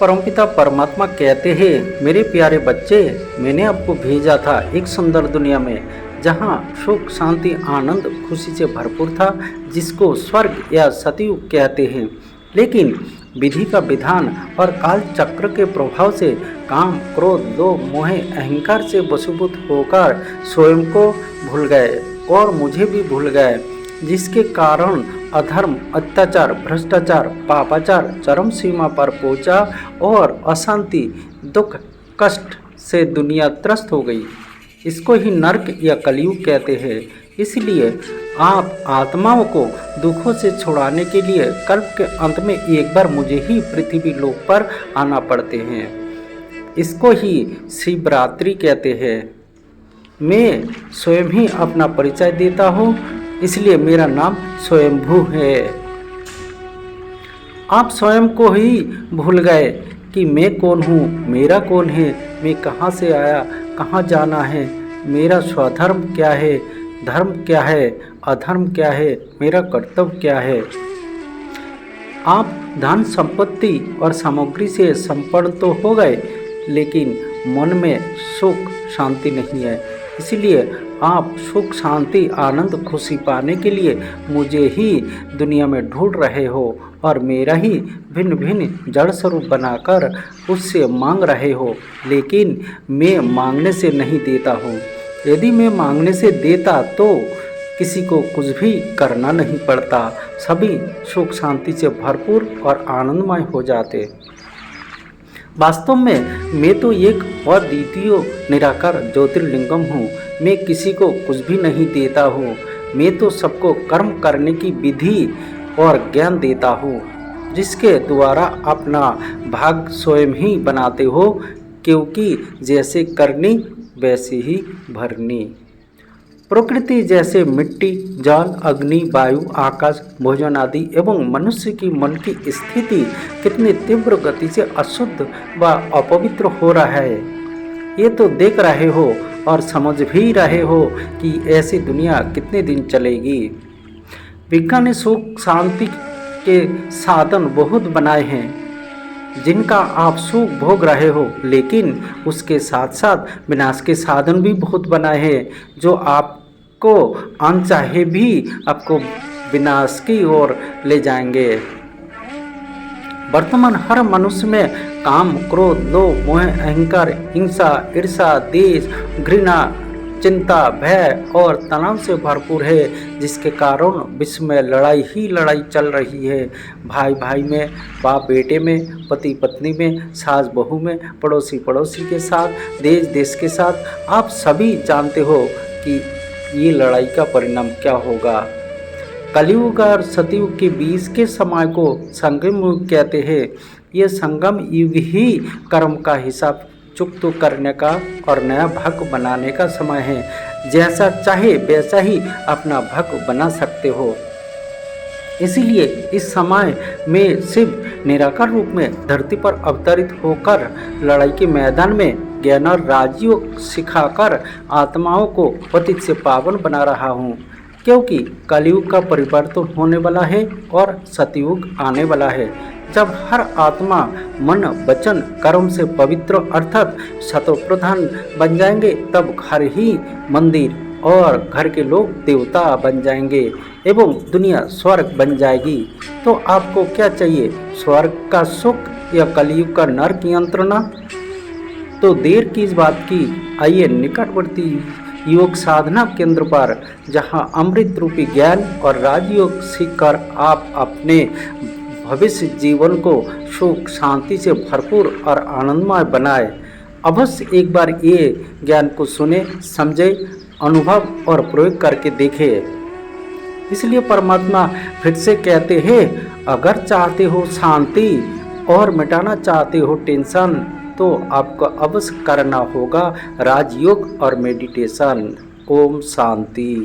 परमपिता परमात्मा कहते हैं, मेरे प्यारे बच्चे, मैंने आपको भेजा था एक सुंदर दुनिया में जहाँ सुख शांति आनंद खुशी से भरपूर था, जिसको स्वर्ग या सतयुग कहते हैं। लेकिन विधि का विधान और काल चक्र के प्रभाव से काम क्रोध लोभ मोह अहंकार से वशीभूत होकर स्वयं को भूल गए और मुझे भी भूल गए, जिसके कारण अधर्म अत्याचार भ्रष्टाचार पापाचार चरम सीमा पर पहुंचा और अशांति दुख कष्ट से दुनिया त्रस्त हो गई। इसको ही नर्क या कलयुग कहते हैं। इसलिए आप आत्माओं को दुखों से छुड़ाने के लिए कल्प के अंत में एक बार मुझे ही पृथ्वी लोक पर आना पड़ते हैं। इसको ही शिवरात्रि कहते हैं। मैं स्वयं ही अपना परिचय देता हूँ, इसलिए मेरा नाम स्वयंभू है। आप स्वयं को ही भूल गए कि मैं कौन हूँ, मेरा कौन है, मैं कहाँ से आया, कहाँ जाना है, मेरा स्वधर्म क्या है, धर्म क्या है, अधर्म क्या है, मेरा कर्तव्य क्या है। आप धन संपत्ति और सामग्री से संपन्न तो हो गए, लेकिन मन में सुख शांति नहीं है। इसलिए आप सुख शांति आनंद खुशी पाने के लिए मुझे ही दुनिया में ढूंढ रहे हो और मेरा ही भिन्न भिन्न जड़ स्वरूप बनाकर उससे मांग रहे हो। लेकिन मैं मांगने से नहीं देता हूँ। यदि मैं मांगने से देता तो किसी को कुछ भी करना नहीं पड़ता, सभी सुख शांति से भरपूर और आनंदमय हो जाते। वास्तव में मैं तो एक अद्वितीय निराकार ज्योतिर्लिंगम हूँ। मैं किसी को कुछ भी नहीं देता हूँ। मैं तो सबको कर्म करने की विधि और ज्ञान देता हूँ, जिसके द्वारा अपना भाग स्वयं ही बनाते हो, क्योंकि जैसे करनी वैसे ही भरनी। प्रकृति जैसे मिट्टी जल अग्नि वायु आकाश भोजन आदि एवं मनुष्य की मन की स्थिति कितनी तीव्र गति से अशुद्ध व अपवित्र हो रहा है, ये तो देख रहे हो और समझ भी रहे हो कि ऐसी दुनिया कितने दिन चलेगी। विज्ञान ने सुख शांति के साधन बहुत बनाए हैं, जिनका आप सुख भोग रहे हो, लेकिन उसके साथ साथ विनाश के साधन भी बहुत बनाए हैं, जो आपको अनचाहे भी आपको विनाश की ओर ले जाएंगे। वर्तमान हर मनुष्य में काम क्रोध लोभ मोह अहंकार हिंसा ईर्षा देश घृणा चिंता भय और तनाव से भरपूर है, जिसके कारण विश्व में लड़ाई ही लड़ाई चल रही है। भाई भाई में, बाप बेटे में, पति पत्नी में, सास बहू में, पड़ोसी पड़ोसी के साथ, देश देश के साथ। आप सभी जानते हो कि ये लड़ाई का परिणाम क्या होगा। कलयुग और सतयुग के बीच के समय को संगम युग कहते हैं। ये संगम युग ही कर्म का हिसाब चुकता करने का और नया भाग बनाने का समय है। जैसा चाहे वैसा ही अपना भाग बना सकते हो। इसीलिए इस समय में शिव निराकार रूप में धरती पर अवतरित होकर लड़ाई के मैदान में ज्ञान और राजयोग सिखाकर आत्माओं को पतित से पावन बना रहा हूँ, क्योंकि कलयुग का परिवर्तन होने वाला है और सतयुग आने वाला है, जब हर आत्मा मन वचन कर्म से पवित्र अर्थात सतोप्रधान बन जाएंगे। तब घर ही मंदिर और घर के लोग देवता बन जाएंगे एवं दुनिया स्वर्ग बन जाएगी। तो आपको क्या चाहिए, स्वर्ग का सुख या कलयुग का नरक यंत्रणा? तो देर किस बात की, आइए निकटवर्ती योग साधना केंद्र पर, जहां अमृत रूपी ज्ञान और राजयोग सीखकर आप अपने भविष्य जीवन को सुख शांति से भरपूर और आनंदमय बनाए। अवश्य एक बार ये ज्ञान को सुने समझे अनुभव और प्रयोग करके देखे। इसलिए परमात्मा फिर से कहते हैं, अगर चाहते हो शांति और मिटाना चाहते हो टेंशन, तो आपको अवश्य करना होगा राजयोग और मेडिटेशन। ओम शांति।